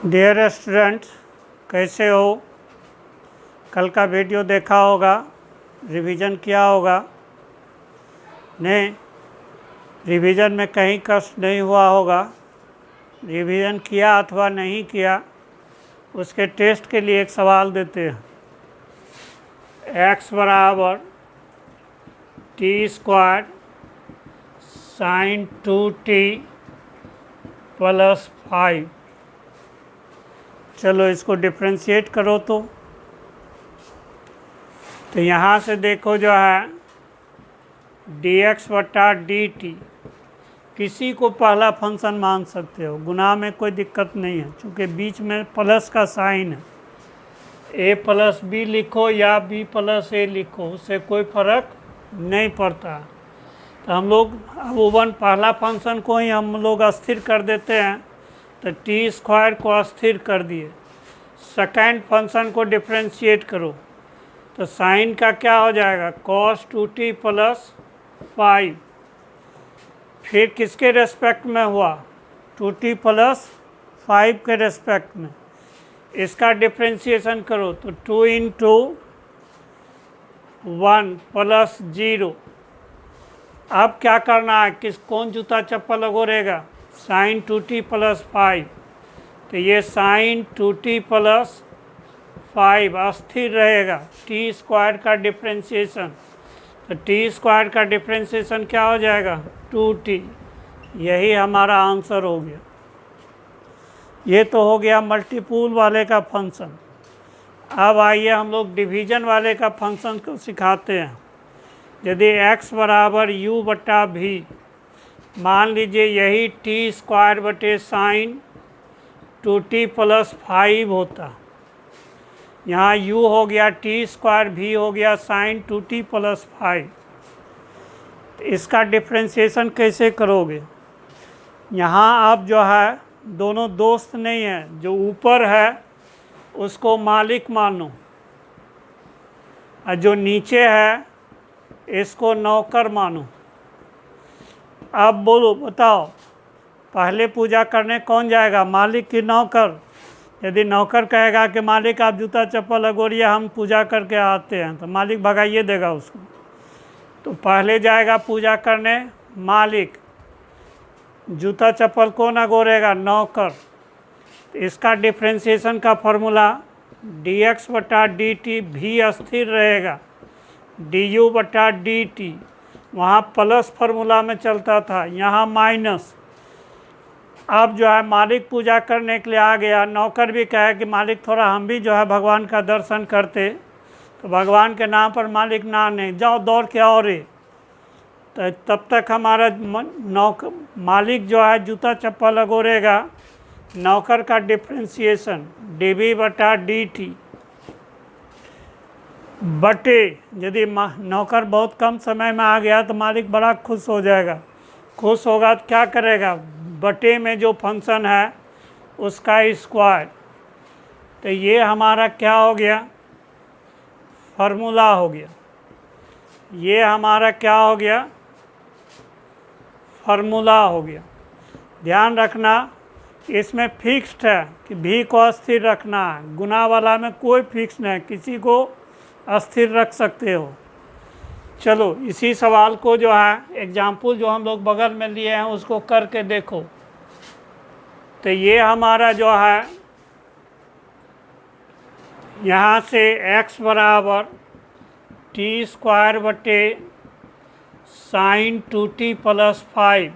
Dear students, कैसे हो? कल का वीडियो देखा होगा, रिवीजन किया होगा। नहीं, रिवीजन में कहीं कष्ट नहीं हुआ होगा। रिवीजन किया अथवा नहीं किया, उसके टेस्ट के लिए एक सवाल देते हैं। x बराबर t² sin 2t + 5। चलो इसको डिफ्रेंशिएट करो। तो यहाँ से देखो जो है dx/dt, किसी को पहला फंक्शन मान सकते हो। गुना में कोई दिक्कत नहीं है, क्योंकि बीच में प्लस का साइन है। a+b लिखो या b+a लिखो, उससे कोई फर्क नहीं पड़ता। तो हम लोग अब पहला फंक्शन को ही हम लोग अस्थिर कर देते हैं, तो t² को अस्थिर कर दिए। सेकेंड फंक्शन को डिफ्रेंशिएट करो, तो साइन का क्या हो जाएगा? cos 2t + 5। फिर किसके रेस्पेक्ट में हुआ? 2t + 5 के रेस्पेक्ट में। इसका डिफ्रेंशिएशन करो तो 2 × 1 + 0। अब क्या करना है? कौन जूता चप्पल अगोरेगा? sin 2t + 5। तो ये sin 2t + 5 अस्थिर रहेगा। t² का डिफ्रेंशिएशन, तो t² का डिफ्रेंशिएशन क्या हो जाएगा? 2t। यही हमारा आंसर हो गया। ये तो हो गया मल्टीपुल वाले का फंक्शन। अब आइए हम लोग डिवीजन वाले का फंक्शन को सिखाते हैं। यदि x बराबर u/v, मान लीजिए यही t² sin 2t + 5 होता। यहाँ u हो गया t², v हो गया sin 2t + 5। इसका डिफ्रेंशिएशन कैसे करोगे? यहाँ आप जो है दोनों दोस्त नहीं है, जो ऊपर है उसको मालिक मानो और जो नीचे है इसको नौकर मानो। अब बोलो, बताओ, पहले पूजा करने कौन जाएगा, मालिक की नौकर? यदि नौकर कहेगा कि मालिक आप जूता चप्पल अगोरिए, हम पूजा करके आते हैं, तो मालिक भगाइए देगा उसको। तो पहले जाएगा पूजा करने मालिक, जूता चप्पल कौन अगोरेगा? नौकर। तो इसका डिफ्रेंशिएशन का फॉर्मूला dx/dt, भी अस्थिर रहेगा, du/dt। वहाँ प्लस फार्मूला में चलता था, यहाँ माइनस। अब जो है मालिक पूजा करने के लिए आ गया, नौकर भी कहे कि मालिक थोड़ा हम भी जो है भगवान का दर्शन करते, तो भगवान के नाम पर मालिक ना नहीं, जाओ दौड़ के आओ रे। तो तब तक हमारा मालिक जो है जूता चप्पल अगोरेगा। नौकर का डिफ्रेंशिएशन dv/dt बटे, यदि नौकर बहुत कम समय में आ गया तो मालिक बड़ा खुश हो जाएगा। खुश होगा तो क्या करेगा? बटे में जो फंक्शन है उसका स्क्वायर। तो ये हमारा क्या हो गया? फार्मूला हो गया। ये हमारा क्या हो गया? फार्मूला हो गया। ध्यान रखना, इसमें फिक्स्ड है कि भी को अस्थिर रखना है। गुना वाला में कोई फिक्स नहीं, किसी को अस्थिर रख सकते हो। चलो इसी सवाल को जो है एग्जाम्पल जो हम लोग बगल में लिए हैं उसको करके देखो। तो ये हमारा जो है यहाँ से x बराबर t² sin 2t + 5,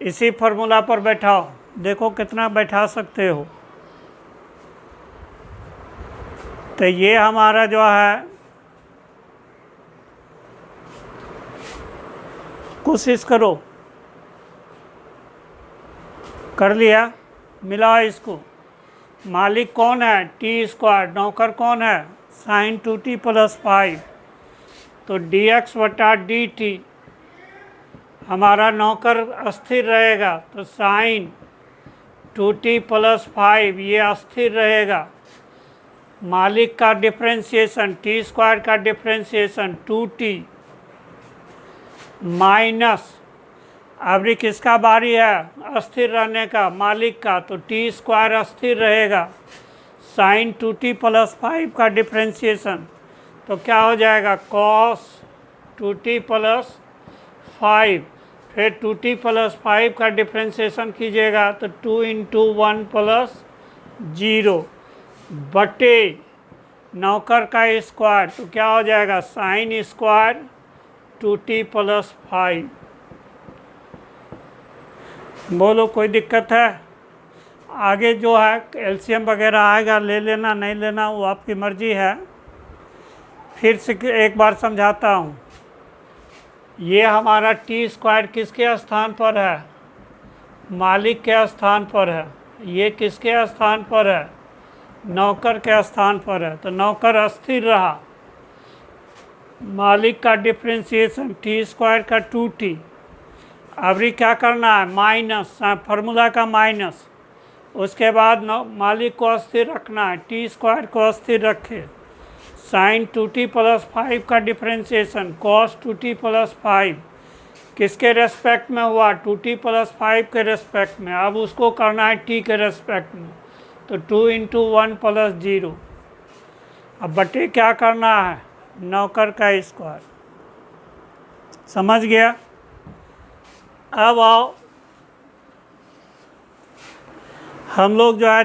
इसी फार्मूला पर बैठाओ। देखो कितना बैठा सकते हो। तो ये हमारा जो है, कोशिश करो। कर लिया? मिलाओ इसको। मालिक कौन है? t²। नौकर कौन है? sin 2t + 5। तो dx/dt, हमारा नौकर अस्थिर रहेगा, तो sin 2t + 5 ये अस्थिर रहेगा। मालिक का डिफ्रेंशिएशन, t² का डिफ्रेंशिएशन 2t माइनस अभी किसका बारी है अस्थिर रहने का, मालिक का, तो टी स्क्वायर अस्थिर रहेगा। साइन 2t प्लस 5 का डिफ्रेंशिएशन तो क्या हो जाएगा कॉस 2t प्लस 5, फिर 2t प्लस 5 का डिफ्रेंशिएशन कीजिएगा तो 2 इंटू 1 प्लस 0 बटे नौकर का स्क्वायर तो क्या हो जाएगा साइन स्क्वायर 2t प्लस 5। बोलो कोई दिक्कत है? आगे जो है एलसीएम वगैरह आएगा, ले लेना नहीं लेना वो आपकी मर्जी है। फिर से एक बार समझाता हूँ। ये हमारा टी स्क्वायर किसके स्थान पर है? मालिक के स्थान पर है। ये किसके स्थान पर है? नौकर के स्थान पर है। तो नौकर अस्थिर रहा। मालिक का डिफ्रेंशिएशन टी स्क्वायर का 2t। अभी क्या करना है माइनस, फार्मूला का माइनस, उसके बाद मालिक को अस्थिर रखना है, टी स्क्वायर को अस्थिर रखे। साइन 2t प्लस 5 का डिफ्रेंशिएशन कॉस 2t प्लस 5 किसके रेस्पेक्ट में हुआ? 2t प्लस 5 के रेस्पेक्ट में। अब उसको करना है t के रेस्पेक्ट में, तो 2 इंटू 1 प्लस 0। अब बटे क्या करना है नौकर का स्क्वायर। समझ गया? अब आओ हम लोग जो है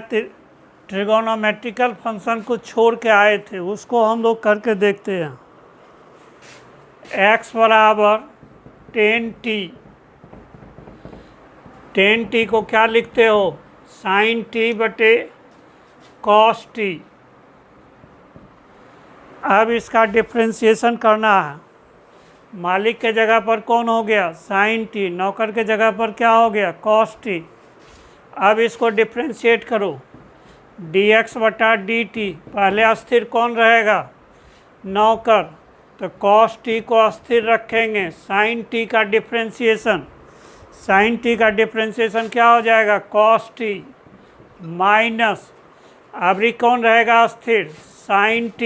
ट्रिगोनोमेट्रिकल फंक्शन को छोड़ के आए थे, उसको हम लोग करके देखते हैं। x बराबर 10t, 10t को क्या लिखते हो साइन t बटे कॉस t। अब इसका डिफ्रेंशिएशन करना है। मालिक के जगह पर कौन हो गया साइन t, नौकर के जगह पर क्या हो गया कॉस t। अब इसको डिफ्रेंशिएट करो dx बटा dt। पहले अस्थिर कौन रहेगा नौकर, तो कॉस t को अस्थिर रखेंगे। साइन t का डिफ्रेंशिएशन, साइन t का डिफ्रेंशिएशन क्या हो जाएगा कॉस t माइनस, अभी कौन रहेगा अस्थिर साइन t,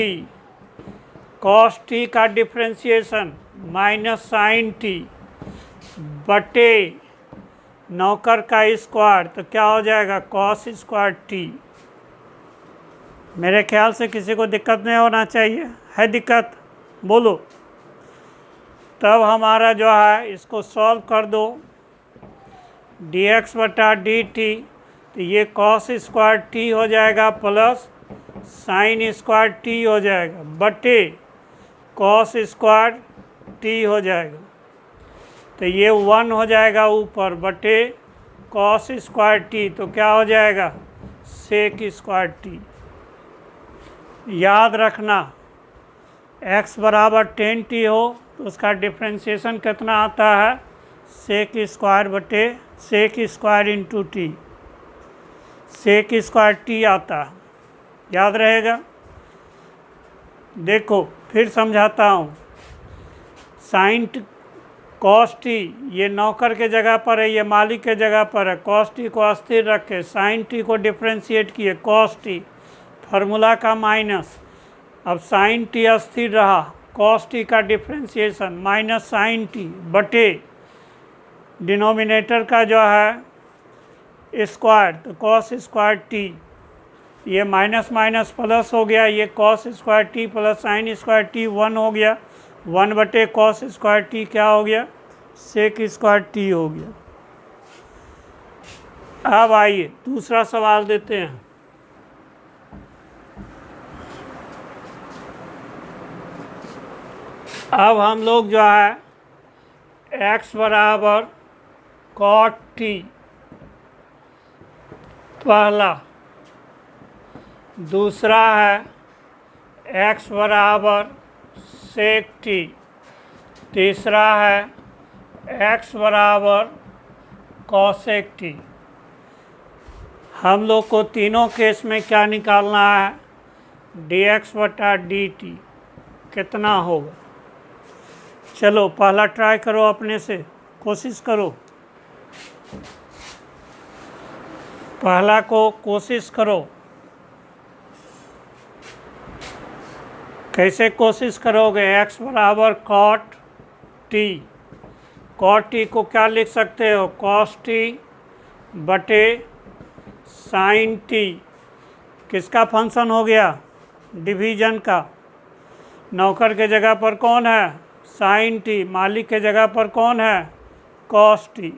कॉस t का डिफ्रेंशिएशन माइनस साइन t बटे नौकर का स्क्वायर तो क्या हो जाएगा कॉस स्क्वायर t। मेरे ख्याल से किसी को दिक्कत नहीं होना चाहिए। है दिक्कत? बोलो। तब हमारा जो है इसको सॉल्व कर दो dx बटा dt, तो ये कॉस स्क्वायर t हो जाएगा प्लस साइन स्क्वायर t हो जाएगा बटे कॉस स्क्वायर t हो जाएगा। तो ये 1 हो जाएगा ऊपर बटे कॉस स्क्वायर t, तो क्या हो जाएगा सेक स्क्वायर t। याद रखना x बराबर 10t हो तो उसका डिफ्रेंशिएशन कितना आता है सेक स्क्वायर बटे sec square into t, sec square t आता है। याद रहेगा? देखो फिर समझाता हूँ। साइन कॉस टी ये नौकर के जगह पर है, ये मालिक के जगह पर है। कॉस टी को अस्थिर रखे, साइन टी को डिफ्रेंशिएट किए कॉस टी, फार्मूला का माइनस। अब साइन टी अस्थिर रहा, कॉस टी का डिफ्रेंशिएशन माइनस साइन टी बटे डिनोमिनेटर का जो है स्क्वायर, तो कॉस स्क्वायर टी, ये माइनस माइनस प्लस हो गया, ये cos square T plus sign square T 1 हो गया, 1 बटे कॉस स्क्वायर टी क्या हो गया सेक स्क्वायर टी हो गया। अब आइए दूसरा सवाल देते हैं। अब हम लोग जो है x बराबर कॉट टी पहला, दूसरा है x बराबर सेक टी, तीसरा है x बराबर कॉसेक टी। हम लोग को तीनों केस में क्या निकालना है dx बटा dt कितना होगा। चलो पहला ट्राई करो, अपने से कोशिश करो, पहला को कोशिश करो। कैसे कोशिश करोगे? x बराबर कॉट टी, कॉस टी को क्या लिख सकते हो, कॉस टी बटे साइन टी। किसका फंक्शन हो गया, डिवीजन का। नौकर के जगह पर कौन है, साइन टी। मालिक के जगह पर कौन है, कॉस टी।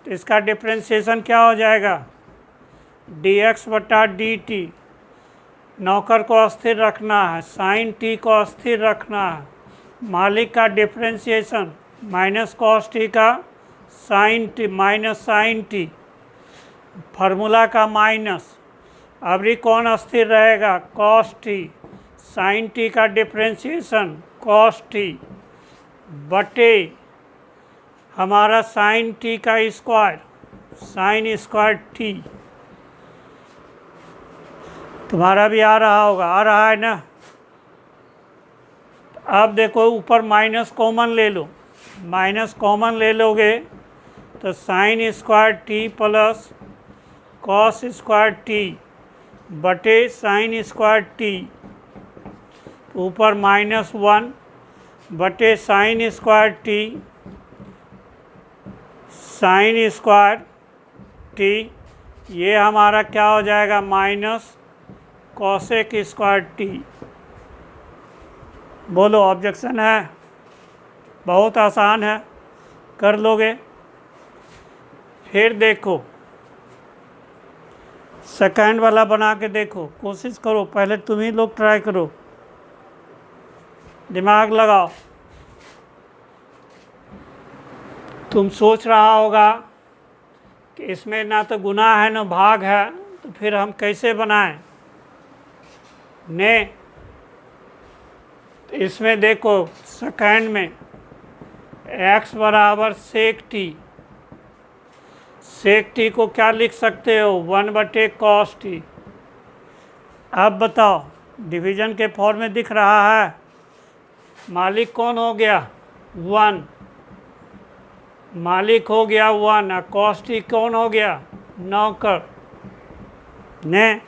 तो इसका डिफ्रेंशिएशन क्या हो जाएगा, डी एक्स बटा डी टी। नौकर को अस्थिर रखना है, साइन टी को अस्थिर रखना है। मालिक का डिफ्रेंशिएशन माइनस कॉस टी का sine t minus sine t, formula का माइनस। अभी कौन अस्थिर रहेगा, कॉस टी। साइन टी का डिफ्रेंशिएशन कॉस टी बटे हमारा साइन टी का स्क्वायर, साइन स्क्वायर टी। तुम्हारा भी आ रहा होगा, आ रहा है ना। अब देखो ऊपर माइनस कॉमन ले लो, माइनस कॉमन ले लोगे तो sign square T plus cos square T बटे साइन स्क्वायर टी। ऊपर -1 बटे sign square T, sign square T. ये हमारा क्या हो जाएगा, माइनस कॉसेक स्क्वायर टी। बोलो ऑब्जेक्शन है, बहुत आसान है, कर लोगे। फिर देखो सेकंड वाला बना के देखो, कोशिश करो, पहले तुम ही लोग ट्राई करो, दिमाग लगाओ। तुम सोच रहा होगा कि इसमें ना तो गुना है ना भाग है, तो फिर हम कैसे बनाएं ने। तो इसमें देखो सेकंड में x बराबर सेक टी, सेक टी को क्या लिख सकते हो, 1 बटे कॉस टी। अब बताओ डिवीजन के फॉर्म में दिख रहा है, मालिक कौन हो गया, 1, मालिक हो गया 1 और कॉस टी कौन हो गया, नौकर ने।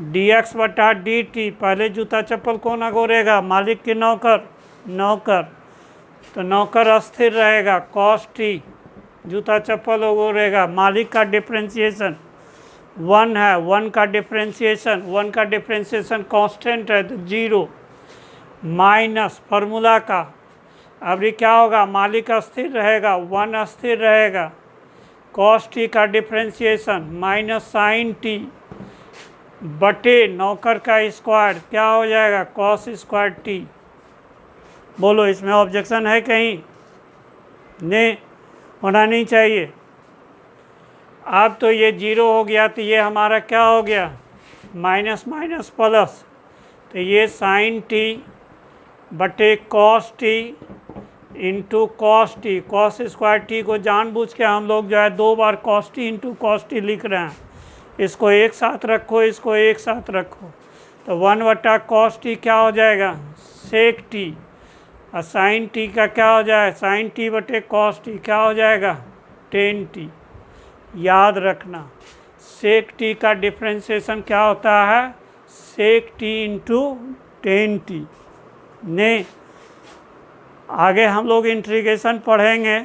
डी एक्स बटा डी टी, पहले जूता चप्पल कौन अगोरेगा, मालिक की नौकर, नौकर। तो नौकर अस्थिर रहेगा, कॉस टी जूता चप्पल अगोरेगा। मालिक का डिफ्रेंशिएशन 1 है, 1 का डिफ्रेंशिएशन, 1 का डिफ्रेंशिएशन कांस्टेंट है तो 0 माइनस फार्मूला का। अभी क्या होगा, मालिक अस्थिर रहेगा, 1 अस्थिर रहेगा, कॉस टी का डिफ्रेंशिएशन माइनस साइन टी बटे नौकर का स्क्वायर क्या हो जाएगा, कॉस स्क्वायर टी। बोलो इसमें ऑब्जेक्शन है कहीं, नहीं होना नहीं चाहिए। अब तो ये 0 हो गया, तो ये हमारा क्या हो गया, माइनस माइनस प्लस। तो ये साइन टी बटे cos t into cos t. Cos square t को जानबूझ के हम लोग जो है 2 बार cos t into cos t लिख रहे हैं। इसको एक साथ रखो, इसको एक साथ रखो, तो 1 बटा कॉस टी क्या हो जाएगा, सेक टी। और साइन टी का क्या हो जाएगा, साइन टी बटे कॉस टी क्या हो जाएगा, टेन टी। याद रखना सेक टी का डिफ्रेंशिएशन क्या होता है, सेक टी इंटू टेन टी। ने आगे हम लोग इंटीग्रेशन पढ़ेंगे,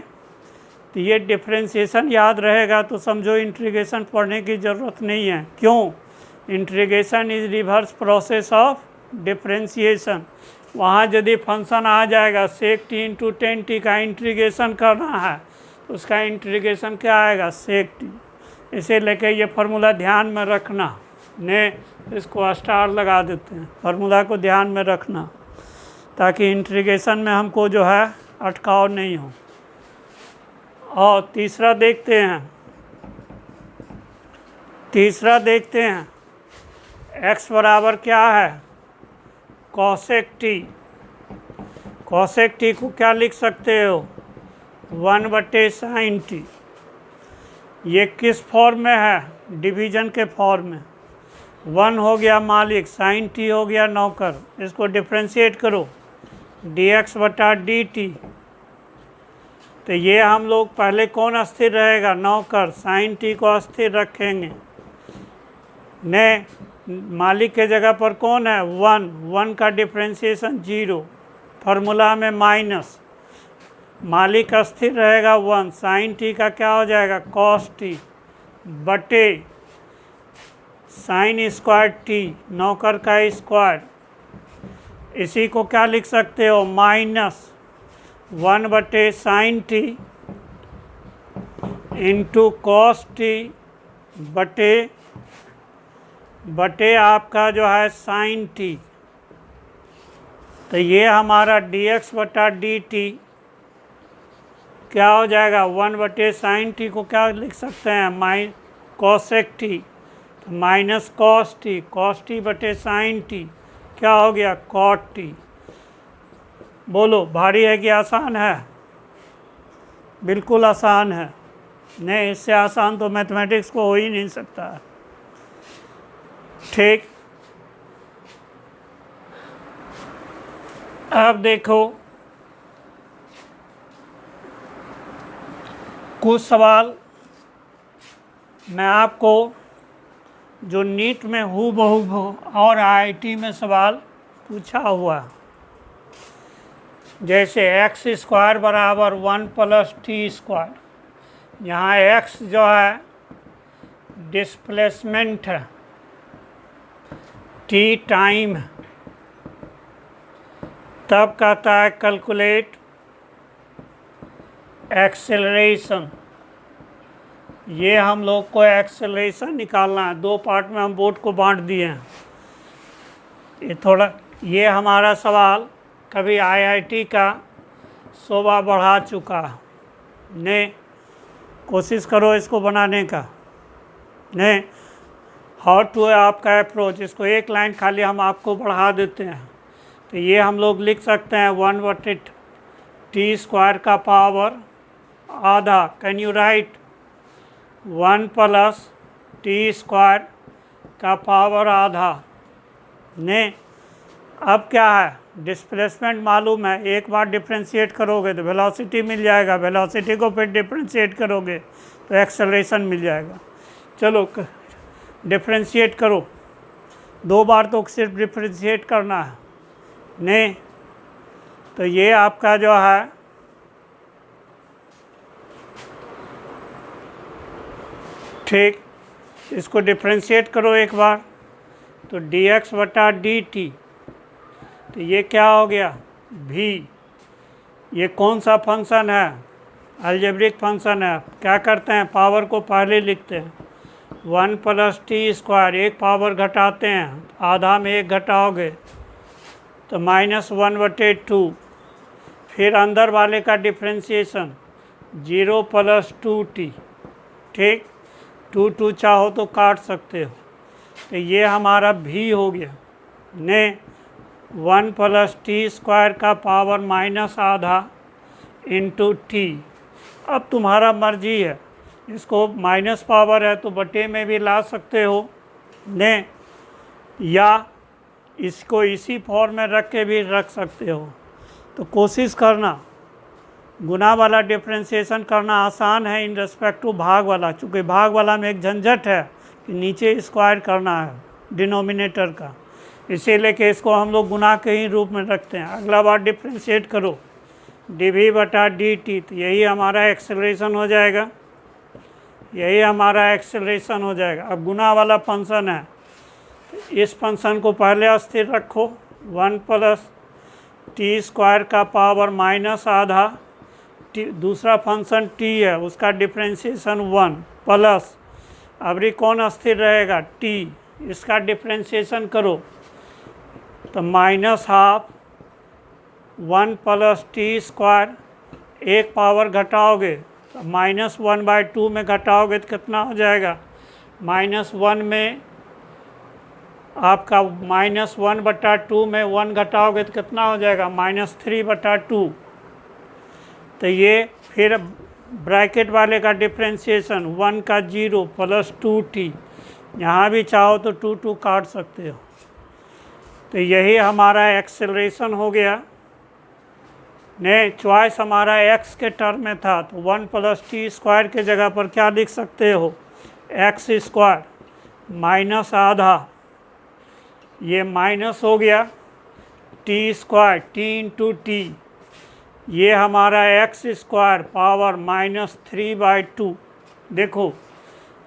तो ये डिफ्रेंशिएशन याद रहेगा तो समझो इंटीग्रेशन पढ़ने की ज़रूरत नहीं है। क्यों, integration is reverse process of differentiation. वहाँ यदि फंक्शन आ जाएगा सेक टी इंटू टेन टी का इंटीग्रेशन करना है, उसका इंटीग्रेशन क्या आएगा, सेक टी। इसे लेके ये फार्मूला ध्यान में रखना, ने इसको स्टार लगा देते हैं, फार्मूला को ध्यान में रखना ताकि इंटीग्रेशन में हमको जो है अटकाव नहीं हो। और तीसरा देखते हैं, x बराबर क्या है, कॉसेक टी। कॉसेक टी को क्या लिख सकते हो, 1 बटे साइन टी। ये किस फॉर्म में है, डिवीजन के फॉर्म में। 1 हो गया मालिक, साइन टी हो गया नौकर। इसको डिफ्रेंशिएट करो, डी एक्स बटा डी टी। तो ये हम लोग पहले कौन अस्थिर रहेगा, नौकर, साइन टी को अस्थिर रखेंगे। ने मालिक के जगह पर कौन है, 1, 1 का डिफ्रेंशिएशन 0, फार्मूला में माइनस। मालिक अस्थिर रहेगा 1, साइन टी का क्या हो जाएगा कॉस टी बटे साइन स्क्वायर टी, नौकर का स्क्वायर। इसी को क्या लिख सकते हो -1 बटे sine t into cos t बटे आपका जो है साइन टी। तो ये हमारा dx बटा dt क्या हो जाएगा 1 बटे साइन टी को क्या लिख सकते हैं कॉसेक टी, तो माइनस कॉस टी बटे साइन टी क्या हो गया कॉट टी। बोलो भारी है कि आसान है? बिल्कुल आसान है। नहीं, इससे आसान तो मैथमेटिक्स को हो ही नहीं सकता। ठीक, अब देखो कुछ सवाल मैं आपको जो नीट में हूबहू और आईआईटी में सवाल पूछा हुआ, जैसे एक्स स्क्वायर बराबर 1 प्लस टी स्क्वायर। यहाँ एक्स जो है डिस्प्लेसमेंट है, टी टाइम है। तब कहता है कैलकुलेट एक्सेलरेशन। ये हम लोग को एक्सेलरेशन निकालना है। 2 पार्ट में हम बोर्ड को बांट दिए हैं। ये हमारा सवाल कभी आईआईटी का शोभा बढ़ा चुका है। ने कोशिश करो इसको बनाने का। ने हाउ टू है आपका अप्रोच। इसको एक लाइन खाली हम आपको बढ़ा देते हैं। तो ये हम लोग लिख सकते हैं 1 बटे टी स्क्वायर का पावर आधा। Can you right 1 plus T square का पावर आधा। ने अब क्या है डिस्प्लेसमेंट मालूम है, एक बार डिफ्रेंशिएट करोगे तो वेलोसिटी मिल जाएगा, वेलोसिटी को फिर डिफ्रेंशिएट करोगे तो एक्सेलरेशन मिल जाएगा। चलो डिफ्रेंशिएट करो, 2 बार तो सिर्फ डिफ्रेंशिएट करना है। ने तो ये आपका जो है ठीक, इसको डिफ्रेंशिएट करो एक बार तो dx बटा dt। तो ये क्या हो गया v। ये कौन सा फंक्शन है? अलजेब्रिक फंक्शन है। क्या करते हैं पावर को पहले लिखते हैं 1 प्लस टी स्क्वायर, एक पावर घटाते हैं, आधा में 1 घटाओगे तो -1 बटे 2। फिर अंदर वाले का डिफ्रेंशिएशन 0 प्लस 2t। ठीक, 2 चाहो तो काट सकते हो। तो ये हमारा v हो गया। ने 1 प्लस टी स्क्वायर का पावर माइनस आधा इंटू टी। अब तुम्हारा मर्जी है, इसको माइनस पावर है तो बटे में भी ला सकते हो। ने या इसको इसी फॉर्म में रख के भी रख सकते हो। तो कोशिश करना गुना वाला डिफ्रेंशिएशन करना आसान है इन रेस्पेक्ट टू भाग वाला, चूँकि भाग वाला में एक झंझट है कि नीचे स्क्वायर करना है डिनोमिनेटर का, इसीलिए कि इसको हम लोग गुना के ही रूप में रखते हैं। अगला बार डिफ्रेंशिएट करो dv बटा dt, तो यही हमारा एक्सेलरेशन हो जाएगा। यही हमारा एक्सेलरेशन हो जाएगा। अब गुना वाला फंक्शन है, इस फंक्शन को पहले अस्थिर रखो 1 प्लस टी स्क्वायर का पावर माइनस आधा। दूसरा फंक्शन t है, उसका डिफ्रेंशिएशन 1 प्लस, अभी कौन अस्थिर रहेगा t, इसका डिफ्रेंशिएशन करो तो -12 1 प्लस टी स्क्वायर, एक पावर घटाओगे तो -1/2 में घटाओगे तो कितना हो जाएगा -1 में आपका -1 बटा 2 में 1 घटाओगे तो कितना हो जाएगा -3 बटा 2। तो ये फिर ब्रैकेट वाले का डिफ्रेंशिएशन 1 का 0 प्लस 2t। यहाँ भी चाहो तो 2 काट सकते हो। तो यही हमारा एक्सेलरेशन हो गया। ने चॉइस हमारा x के टर्म में था तो 1 प्लस टी स्क्वायर के जगह पर क्या लिख सकते हो x स्क्वायर माइनस आधा, ये माइनस हो गया T square, T into T, ये हमारा एक्स स्क्वायर पावर -3/2। देखो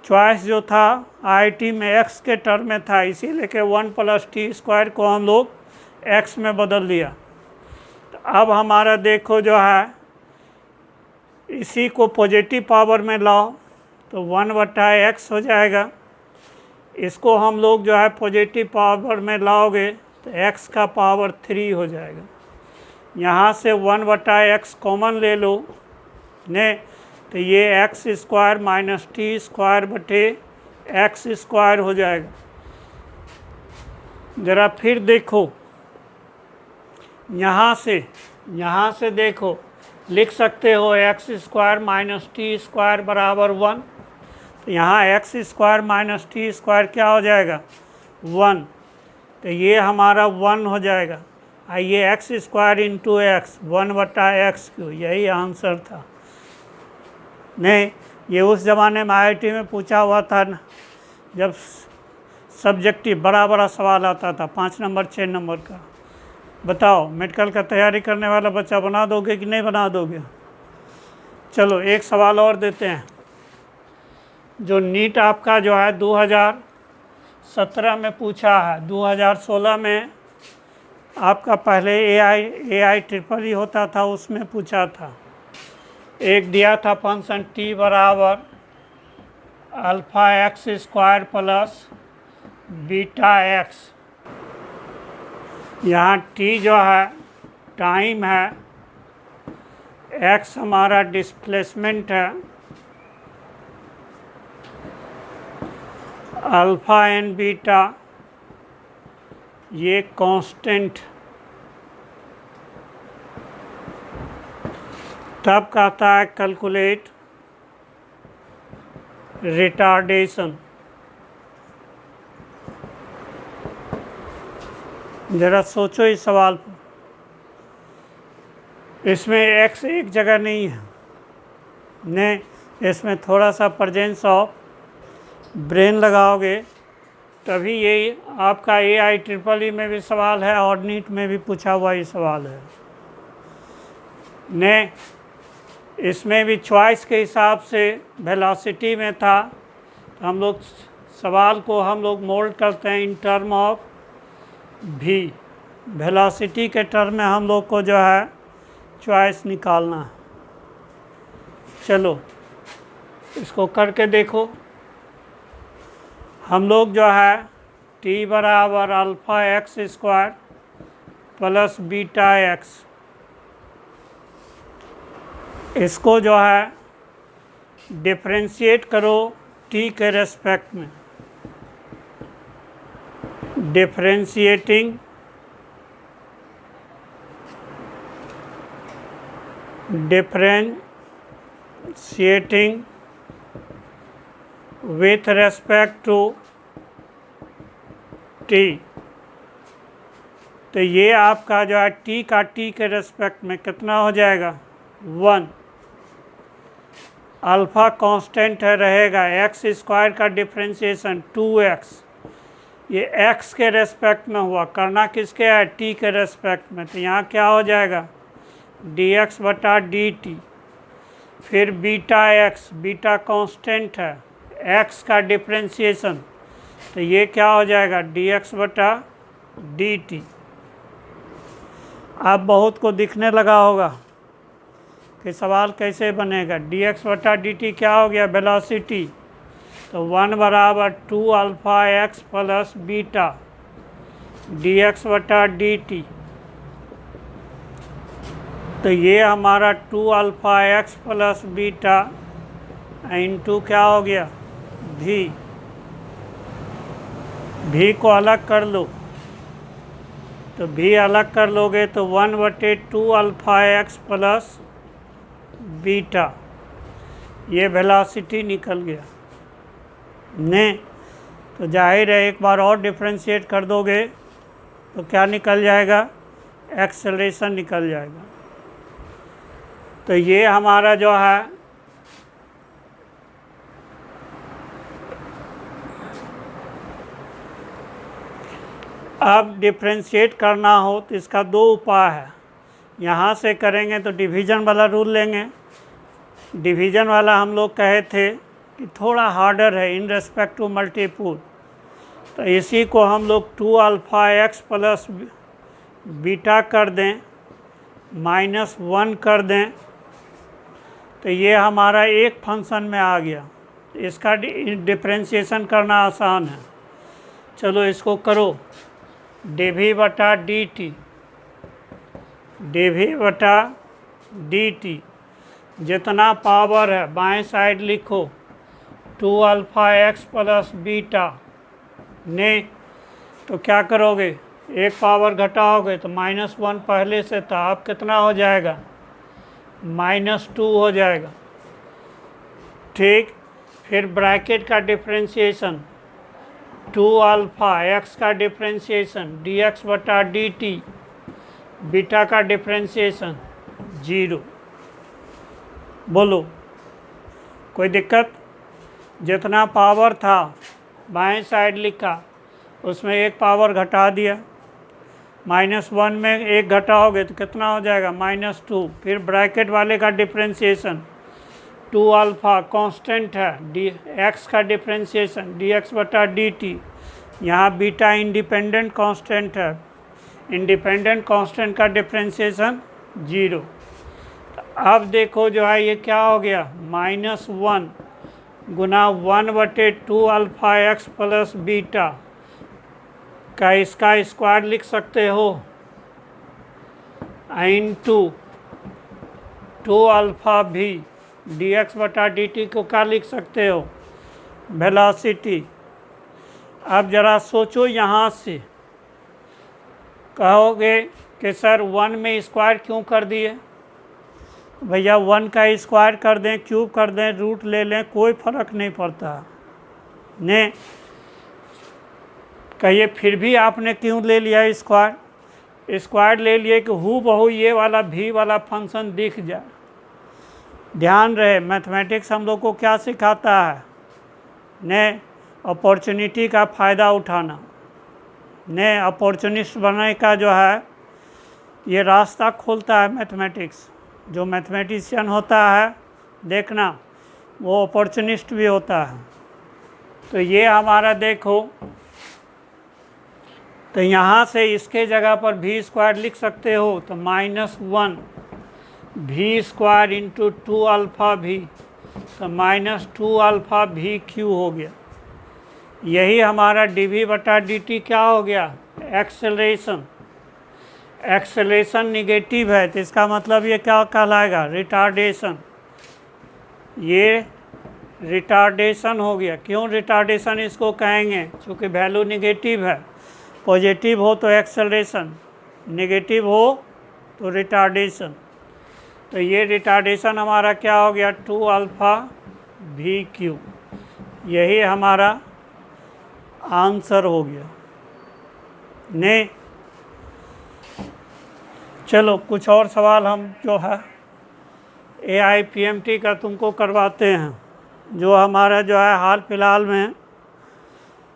चॉइस जो था आईटी में एक्स के टर्म में था, इसीलिए कि 1 + t² को हम लोग एक्स में बदल दिया। तो अब हमारा देखो जो है इसी को पॉजिटिव पावर में लाओ तो 1/x हो जाएगा। इसको हम लोग जो है पॉजिटिव पावर में लाओगे तो x का पावर 3 हो जाएगा। यहाँ से 1/x कॉमन ले लो ने, तो ये x² - t² हो जाएगा। ज़रा फिर देखो यहाँ से देखो लिख सकते हो x² - t² बराबर 1। तो यहाँ x² - t² क्या हो जाएगा 1, तो ये हमारा 1 हो जाएगा। आइए x² × x 1/x3, यही आंसर था। नहीं, ये उस ज़माने में आईआईटी में पूछा हुआ था ना, जब सब्जेक्टिव बड़ा सवाल आता था 5 नंबर 6 नंबर का। बताओ मेडिकल का तैयारी करने वाला बच्चा बना दोगे कि नहीं बना दोगे? चलो एक सवाल और देते हैं। जो नीट आपका जो है 2017 में पूछा है, 2016 में आपका पहले AI होता था, उसमें पूछा था। एक दिया था फंक्शन t बराबर αx² + βx। यहाँ t जो है टाइम है, x हमारा डिस्प्लेसमेंट है, अल्फ़ा एंड बीटा ये कांस्टेंट। तब कहता है कैलकुलेट रिटार्डेशन। ज़रा सोचो इस सवाल पर। इसमें x एक जगह नहीं है, नहीं, इसमें थोड़ा सा प्रेजेंस ऑफ ब्रेन लगाओगे तभी ये आपका AI में भी सवाल है और नीट में भी पूछा हुआ ही सवाल है। ने इसमें भी चॉइस के हिसाब से वेलोसिटी में था, तो हम लोग सवाल को हम लोग मोल्ड करते हैं इन टर्म ऑफ भी। वेलोसिटी के टर्म में हम लोग को जो है चॉइस निकालना है। चलो इसको करके देखो। हम लोग जो है t बराबर αx² + βx, इसको जो है डिफ्रेंशिएट करो t के रेस्पेक्ट में। Differentiating with respect to t, तो ये आपका जो है t का t के रेस्पेक्ट में कितना हो जाएगा 1। अल्फ़ा कांस्टेंट है रहेगा, x² का डिफ्रेंशिएशन 2x, ये x के रेस्पेक्ट में हुआ, करना किसके है t के रेस्पेक्ट में, तो यहाँ क्या हो जाएगा dx/dt। फिर बीटा x, बीटा कांस्टेंट है, x का डिफ्रेंशिएशन, तो ये क्या हो जाएगा dx/dt। आप बहुत को दिखने लगा होगा कि सवाल कैसे बनेगा। dx/dt क्या हो गया वेलोसिटी, तो 1 बराबर 2αx + बीटा dx/dt। तो ये हमारा 2αx + बीटा इंटू क्या हो गया भी को अलग कर लो, तो भी अलग कर लोगे तो 1/2αx + बीटा, ये वेलोसिटी निकल गया ने। तो जाहिर है एक बार और डिफ्रेंशिएट कर दोगे तो क्या निकल जाएगा एक्सेलरेशन निकल जाएगा। तो ये हमारा जो है अब डिफ्रेंशिएट करना हो तो इसका दो उपाय है। यहाँ से करेंगे तो डिवीज़न वाला रूल लेंगे। डिवीज़न वाला हम लोग कहे थे कि थोड़ा हार्डर है इन रेस्पेक्ट टू मल्टीपुल, तो इसी को हम लोग 2 अल्फ़ा एक्स प्लस बीटा कर दें, -1 कर दें, तो ये हमारा एक फंक्शन में आ गया। इसका डिफ्रेंशिएशन करना आसान है। चलो इसको करो, dv बटा dt, dv बटा dt, जितना पावर है बाएं साइड लिखो 2 अल्फ़ा एक्स प्लस बीटा ने, तो क्या करोगे, एक पावर घटाओगे तो -1 पहले से था, अब कितना हो जाएगा, -2 हो जाएगा। ठीक, फिर ब्रैकेट का डिफ्रेंशिएशन 2 अल्फ़ा एक्स का डिफ्रेंशिएशन dx बटा dt, बीटा का डिफ्रेंशिएशन 0। बोलो कोई दिक्कत? जितना पावर था बाएं साइड लिखा, उसमें एक पावर घटा दिया, -1 में एक घटाओगे तो कितना हो जाएगा, -2। फिर ब्रैकेट वाले का डिफ्रेंशिएशन 2 अल्फ़ा कांस्टेंट है, x का डिफ्रेंशिएशन dx बटा dt, यहाँ बीटा इंडिपेंडेंट कांस्टेंट है, इंडिपेंडेंट कांस्टेंट का डिफ्रेंशिएशन 0। अब देखो जो है ये क्या हो गया, -1 गुना 1/2 अल्फ़ा एक्स प्लस बीटा का इसका स्क्वायर लिख सकते हो, इंटू 2 अल्फ़ा भी dx बटा dt को क्या लिख सकते हो, वेलोसिटी। अब ज़रा सोचो, यहाँ से कहोगे कि सर 1 में स्क्वायर क्यों कर दिए, भैया 1 का स्क्वायर कर दें, क्यूब कर दें, रूट ले लें, कोई फ़र्क नहीं पड़ता ने। कहिए फिर भी आपने क्यों ले लिया स्क्वायर? स्क्वायर ले लिए कि हूबहू ये वाला भी वाला फंक्शन दिख जाए। ध्यान रहे, मैथमेटिक्स हम लोग को क्या सिखाता है ने, अपॉर्चुनिटी का फ़ायदा उठाना ने, अपॉर्चुनिस्ट बनने का जो है ये रास्ता खोलता है मैथमेटिक्स। जो मैथमेटिशियन होता है देखना, वो अपॉर्चुनिस्ट भी होता है। तो ये हमारा देखो, तो यहाँ से इसके जगह पर भी स्क्वायर लिख सकते हो, तो -1 भी स्क्वायर इंटू 2 अल्फ़ा भी, तो -2 अल्फ़ा भी क्यू हो गया। यही हमारा dv बटा dt क्या हो गया, एक्सेलरेशन। एक्सेलरेशन निगेटिव है तो इसका मतलब ये क्या कहलाएगा, रिटार्डेशन। ये रिटार्डेशन हो गया। क्यों रिटार्डेशन इसको कहेंगे, क्योंकि वैल्यू निगेटिव है। पॉजिटिव हो तो एक्सेलरेशन, नेगेटिव हो तो रिटार्डेशन। तो ये रिटार्डेशन हमारा क्या हो गया, 2 अल्फ़ा भी क्यू। यही हमारा आंसर हो गया ने। चलो कुछ और सवाल हम जो है AIPMT का तुमको करवाते हैं, जो हमारा जो है हाल फिलहाल में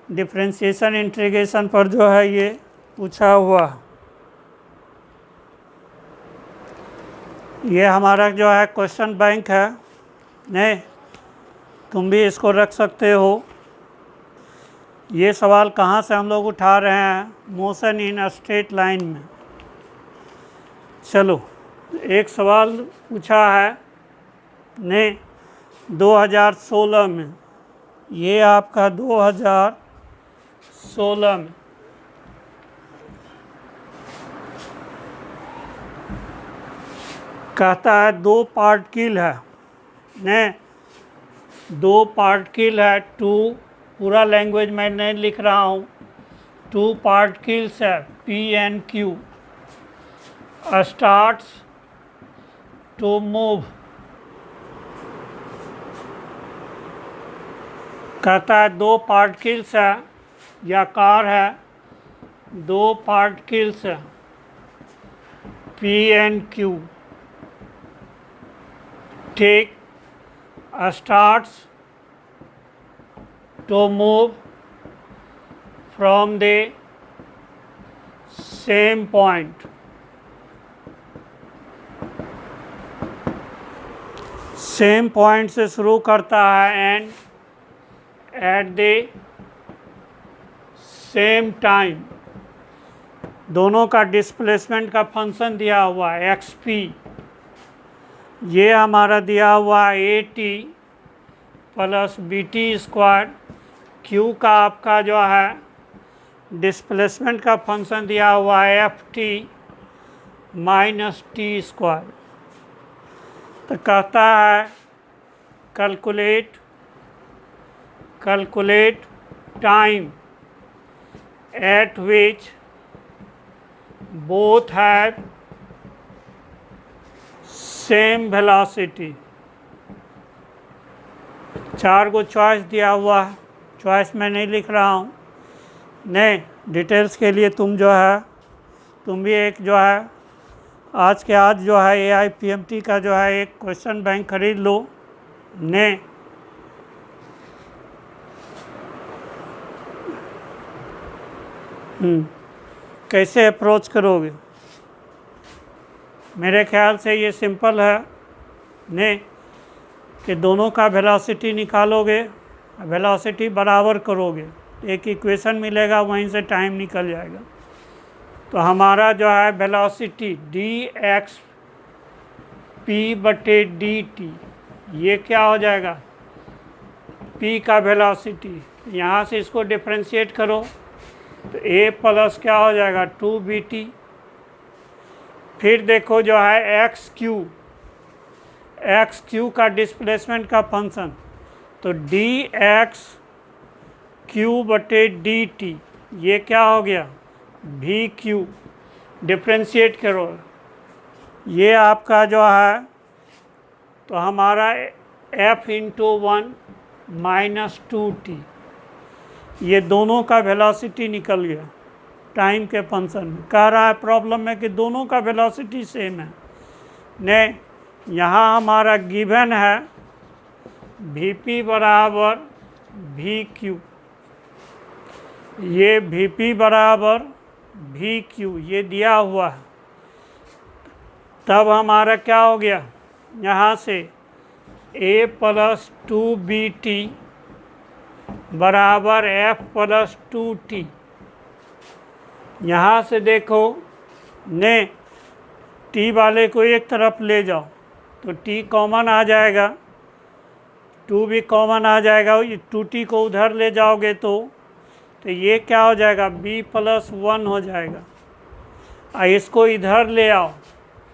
डिफ्रेंशिएशन इंटीग्रेशन पर जो है ये पूछा हुआ। ये हमारा जो है क्वेश्चन बैंक है ने, तुम भी इसको रख सकते हो। ये सवाल कहाँ से हम लोग उठा रहे हैं, motion in a straight line में। चलो एक सवाल पूछा है ने 2016 में, ये आपका 2016 में कहता है 2 पार्टिकल है ने, 2 पार्टिकल है, 2 पूरा लैंग्वेज मैं नहीं लिख रहा हूँ, 2 पार्टिकल्स है P and Q starts to move। कहता है 2 पार्टिकल्स है या कार है, 2 पार्टिकल्स है P and Q, ठीक, starts to move from the same point। Same point से शुरू करता है and at the same time दोनों का डिस्प्लेसमेंट का फंक्शन दिया हुआ है एक्स पी, ये हमारा दिया हुआ है a t plus b t square, q का आपका जो है डिस्प्लेसमेंट का फंक्शन दिया हुआ है F T minus T square. तो कहता है calculate time eight which both have same velocity। 4 को चॉइस दिया हुआ है, चॉइस मैं नहीं लिख रहा हूँ, नहीं डिटेल्स के लिए तुम जो है तुम भी एक जो है आज के आज जो है AIPMT का जो है एक क्वेश्चन बैंक खरीद लो। ने कैसे अप्रोच करोगे? मेरे ख्याल से ये सिंपल है ने कि दोनों का वेलोसिटी निकालोगे, वेलोसिटी बराबर करोगे, एक इक्वेशन मिलेगा, वहीं से टाइम निकल जाएगा। तो हमारा जो है वेलोसिटी dx p/dt, ये क्या हो जाएगा p का वेलोसिटी, यहाँ से इसको डिफ्रेंशिएट करो तो a प्लस क्या हो जाएगा 2bt। फिर देखो जो है एक्स क्यू का डिस्प्लेसमेंट का फंक्शन, तो dx/dt, ये क्या हो गया vq, डिफ्रेंशिएट करो, ये आपका जो है तो हमारा f/1 माइनस 2t, ये दोनों का वेलोसिटी निकल गया टाइम के फंक्शन में। कह रहा है प्रॉब्लम में कि दोनों का वेलोसिटी सेम है। ने यहाँ हमारा गिवन है vp बराबर vq, ये vp बराबर vq ये दिया हुआ है। तब हमारा क्या हो गया, यहाँ से a प्लस 2bt बराबर f प्लस 2t। यहाँ से देखो ने t वाले को एक तरफ ले जाओ तो t कॉमन आ जाएगा, 2 भी कॉमन आ जाएगा, 2t को उधर ले जाओगे तो ये क्या हो जाएगा b प्लस 1 हो जाएगा। इसको इधर ले आओ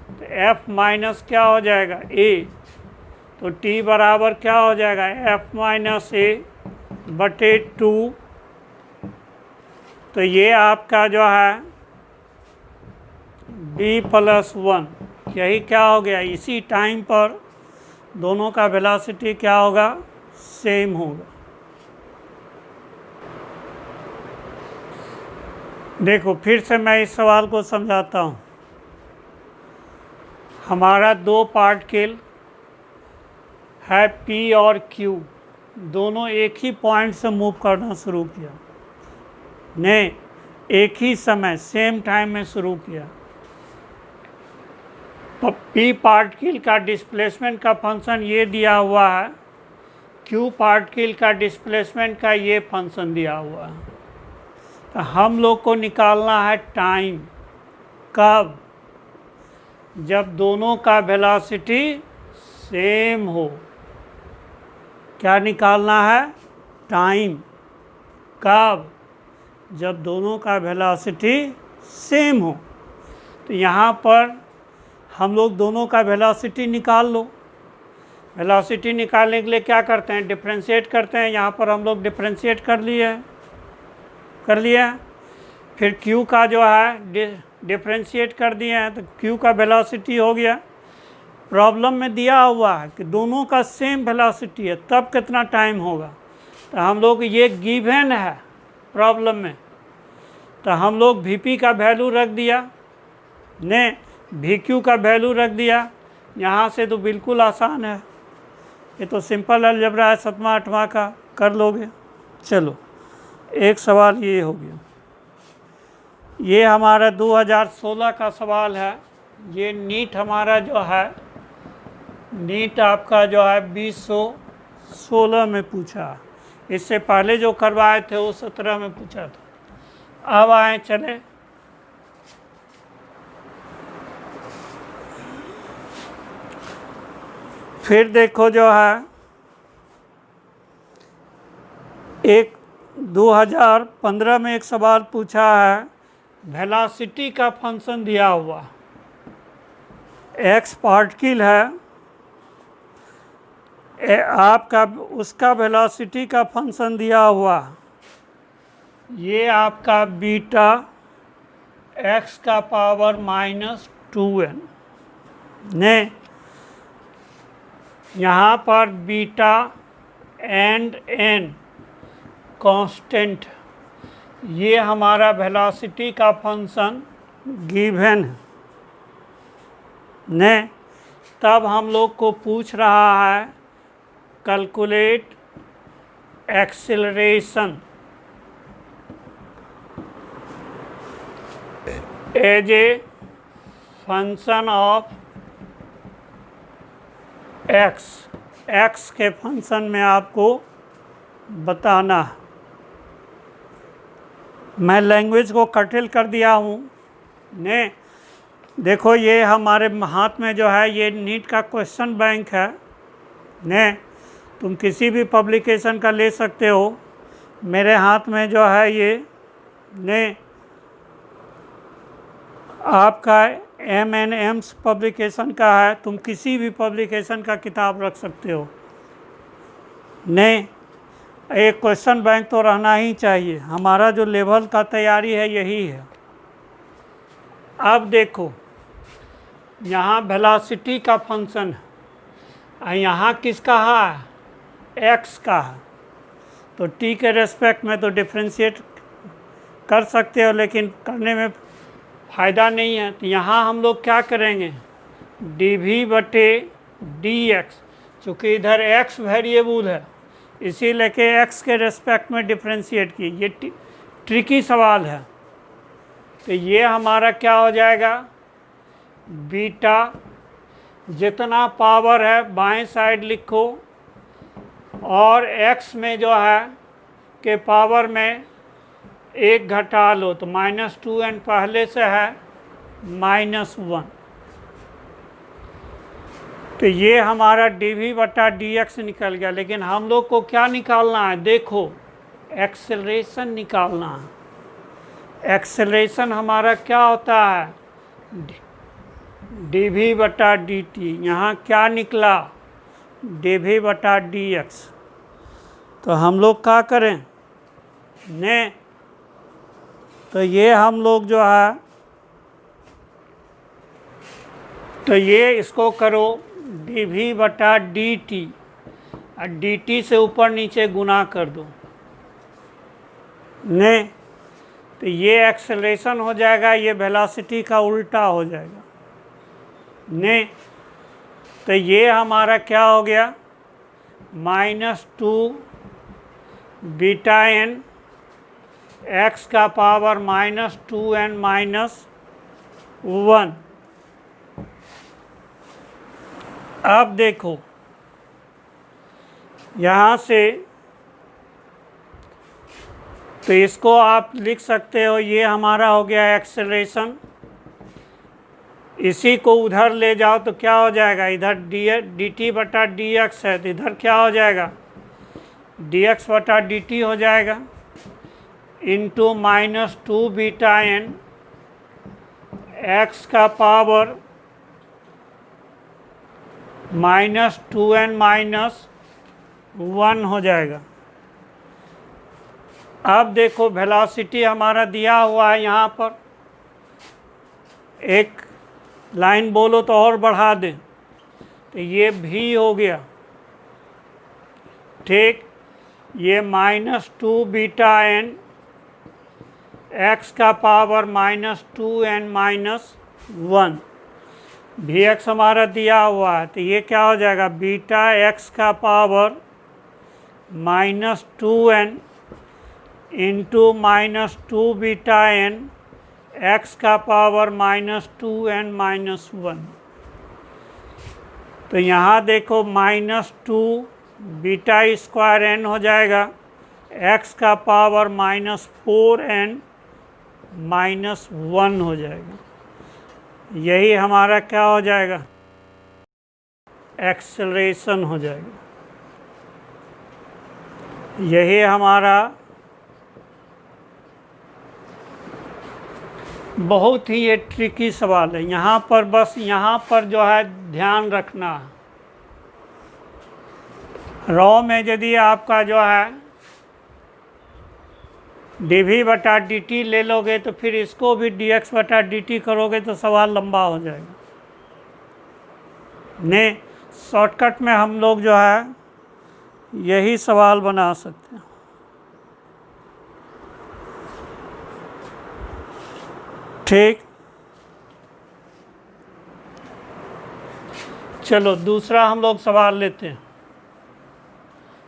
तो f माइनस क्या हो जाएगा a, तो t बराबर क्या हो जाएगा f माइनस a बटे 2। तो ये आपका जो है b प्लस 1, यही क्या हो गया, इसी टाइम पर दोनों का वेलोसिटी क्या होगा सेम होगा। देखो फिर से मैं इस सवाल को समझाता हूँ। हमारा दो पार्टिकल है p और q, दोनों एक ही पॉइंट से मूव करना शुरू किया, ने एक ही समय सेम टाइम में शुरू किया। p पार्टिकल का डिस्प्लेसमेंट का फंक्शन ये दिया हुआ है, q पार्टिकल का डिस्प्लेसमेंट का ये फंक्शन दिया हुआ है। तो हम लोग को निकालना है टाइम, कब, जब दोनों का वेलोसिटी सेम हो। क्या निकालना है, टाइम, कब, जब दोनों का वेलोसिटी सेम हो। तो यहाँ पर हम लोग दोनों का वेलोसिटी निकाल लो। वेलोसिटी निकालने के लिए क्या करते हैं, डिफ्रेंशिएट करते हैं। यहाँ पर हम लोग डिफ्रेंशिएट कर लिया। फिर q का जो है डिफ्रेंशिएट कर दिए हैं तो q का वेलोसिटी हो गया। प्रॉब्लम में दिया हुआ है कि दोनों का सेम वेलोसिटी है, तब कितना टाइम होगा। तो हम लोग ये गिवन है प्रॉब्लम में, तो हम लोग vp का वैल्यू रख दिया, ने vq का वैल्यू रख दिया। यहाँ से तो बिल्कुल आसान है, ये तो सिंपल अलजेब्रा है 7वां 8वां का, कर लोगे। चलो एक सवाल ये हो गया। ये हमारा 2016 का सवाल है। ये नीट हमारा जो है नीट आपका जो है 2016 में पूछा, इससे पहले जो करवाए थे वो 17 में पूछा था। अब आए चले फिर देखो जो है एक 2015 में एक सवाल पूछा है, वेलोसिटी का फंक्शन दिया हुआ, एक्स पार्टिकल है, आपका उसका वेलोसिटी का फंक्शन दिया हुआ, ये आपका बीटा एक्स का पावर -2n ने, यहाँ पर बीटा एंड एन कांस्टेंट, ये हमारा वेलोसिटी का फंक्शन गिवन है ने। तब हम लोग को पूछ रहा है calculate acceleration as a function of x के फंक्शन में आपको बताना है। मैं लैंग्वेज को कटिल कर दिया हूँ ने। देखो ये हमारे हाथ में जो है ये नीट का क्वेश्चन बैंक है ने, तुम किसी भी पब्लिकेशन का ले सकते हो। मेरे हाथ में जो है ये ने आपका M&M's पब्लिकेशन का है, तुम किसी भी पब्लिकेशन का किताब रख सकते हो ने। एक क्वेश्चन बैंक तो रहना ही चाहिए, हमारा जो लेवल का तैयारी है यही है। अब देखो यहाँ वेलोसिटी का फंक्शन है, यहाँ किसका है, एक्स का है, तो टी के रेस्पेक्ट में तो डिफ्रेंशिएट कर सकते हो, लेकिन करने में फ़ायदा नहीं है। तो यहाँ हम लोग क्या करेंगे, dv/dx, चूँकि इधर x वेरिएबल है इसी लेके x के रेस्पेक्ट में डिफ्रेंशिएट की, ये ट्रिकी सवाल है। तो ये हमारा क्या हो जाएगा, बीटा जितना पावर है बाएं साइड लिखो, और x में जो है के पावर में एक घटा लो, तो -2n पहले से है -1। तो ये हमारा dv/dx निकल गया। लेकिन हम लोग को क्या निकालना है, देखो एक्सेलरेशन निकालना है। एक्सेलरेशन हमारा क्या होता है, dv/dt, यहाँ क्या निकला, dv/dx। तो हम लोग क्या करें ने, तो ये हम लोग जो है, तो ये इसको करो dv/dt, और dt से ऊपर नीचे गुना कर दो ने। तो ये एक्सेलरेशन हो जाएगा, ये वेलोसिटी का उल्टा हो जाएगा ने। तो ये हमारा क्या हो गया, -2 बीटा n x का पावर -2n -1। अब देखो यहाँ से, तो इसको आप लिख सकते हो, ये हमारा हो गया एक्सेलरेशन। इसी को उधर ले जाओ तो क्या हो जाएगा, इधर dt/dx है, तो इधर क्या हो जाएगा, dx/dt हो जाएगा, इंटू -2 बीटा n x का पावर -2n -1 हो जाएगा। अब देखो वेलोसिटी हमारा दिया हुआ है, यहाँ पर एक लाइन बोलो तो और बढ़ा दें, तो ये v हो गया, ठीक। ये -2 बीटा n x का पावर -2n -1, vx हमारा दिया हुआ है, तो ये क्या हो जाएगा, बीटा x का power -2n into -2 beta n x का पावर -2n -1। तो यहाँ देखो -2 बीटा स्क्वायर n हो जाएगा, x का पावर -4n -1 हो जाएगा। यही हमारा क्या हो जाएगा, एक्सेलरेशन हो जाएगा। यही हमारा बहुत ही ये ट्रिकी सवाल है। यहाँ पर बस यहाँ पर जो है ध्यान रखना है, रॉ में यदि आपका जो है dv/dt ले लोगे तो फिर इसको भी dx/dt करोगे तो सवाल लंबा हो जाएगा। ने शॉर्टकट में हम लोग जो है यही सवाल बना सकते हैं। ठीक, चलो दूसरा हम लोग सवाल लेते हैं।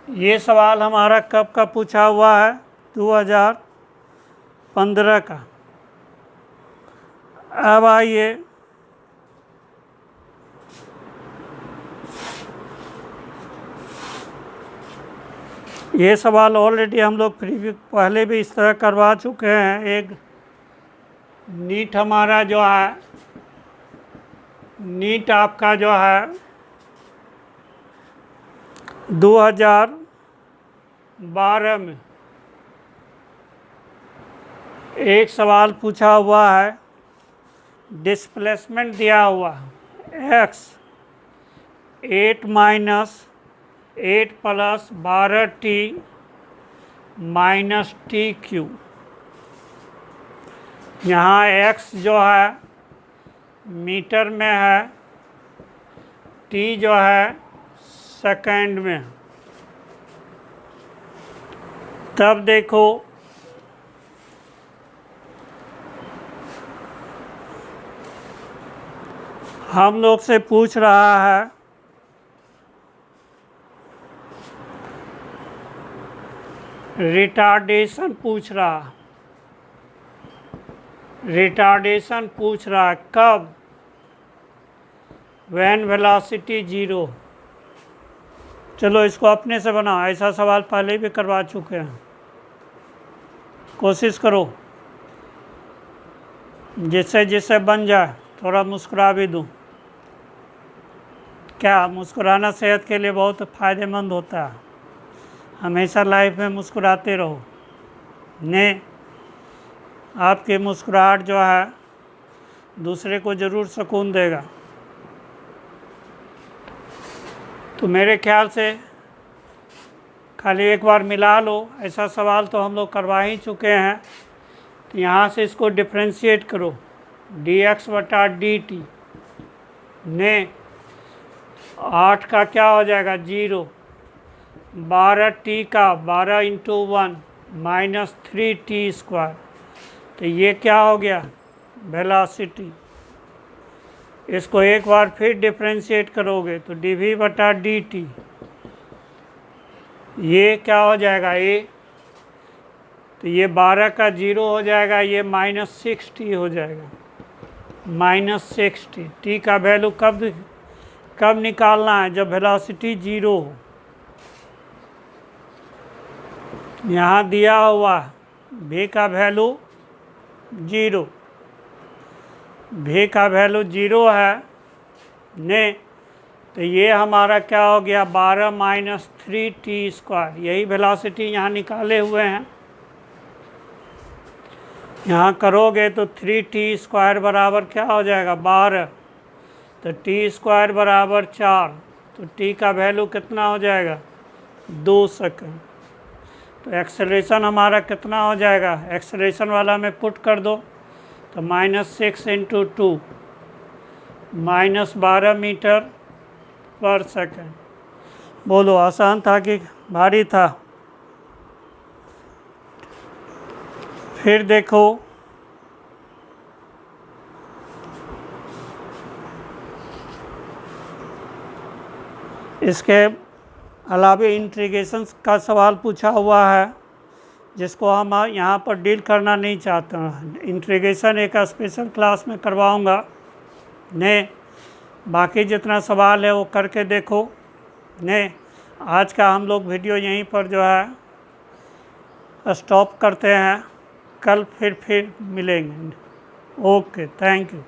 ये सवाल हमारा कब का पूछा हुआ है, 2015 का। अब आइए ये सवाल ऑलरेडी हम लोग पहले भी इस तरह करवा चुके हैं। एक नीट हमारा जो है, नीट आपका जो है 2012 में एक सवाल पूछा हुआ है, डिस्प्लेसमेंट दिया हुआ x 8 - 8 + 12t - t³। यहाँ x जो है मीटर में है, t जो है सेकंड में। तब देखो हम लोग से पूछ रहा है रिटार्डेशन पूछ रहा, रिटार्डेशन पूछ रहा है कब, व्हेन वेलोसिटी 0। चलो इसको अपने से बनाओ, ऐसा सवाल पहले भी करवा चुके हैं। कोशिश करो जिससे जिससे बन जाए। थोड़ा मुस्कुरा भी दूँ, क्या मुस्कुराना सेहत के लिए बहुत फ़ायदेमंद होता है। हमेशा लाइफ में मुस्कुराते रहो। ने आपकी मुस्कुराहट जो है दूसरे को ज़रूर सुकून देगा। तो मेरे ख्याल से खाली एक बार मिला लो, ऐसा सवाल तो हम लोग करवा ही चुके हैं। तो यहाँ से इसको डिफ्रेंशिएट करो, dx/dt ने 8 का क्या हो जाएगा 0, 12t का 12 × 1 -3t²। तो ये क्या हो गया, वेलोसिटी। इसको एक बार फिर डिफ्रेंशिएट करोगे तो dv/dt ये क्या हो जाएगा a, तो ये 12 का 0 हो जाएगा, ये -6t हो जाएगा, -6t। t का वैल्यू कब निकालना है, जब वेलोसिटी 0 हो। यहाँ दिया हुआ v का वैल्यू 0, v का वैल्यू 0 है ने, तो ये हमारा क्या हो गया 12 - 3t²। यही वेलोसिटी यहाँ निकाले हुए हैं। यहाँ करोगे तो 3t² बराबर क्या हो जाएगा 12, तो t² बराबर 4, तो t का वैल्यू कितना हो जाएगा 2 सेकंड। तो एक्सेलरेशन हमारा कितना हो जाएगा, एक्सेलरेशन वाला में पुट कर दो तो -6 × 2 -12 मीटर/सेकंड। बोलो आसान था कि भारी था। फिर देखो इसके अलावा इंटीग्रेशन का सवाल पूछा हुआ है, जिसको हम यहाँ पर डील करना नहीं चाहते हैं। इंटीग्रेशन एक स्पेशल क्लास में करवाऊँगा ने, बाकी जितना सवाल है वो करके देखो। नहीं, आज का हम लोग वीडियो यहीं पर जो है स्टॉप करते हैं। कल फिर मिलेंगे। Okay, thank you.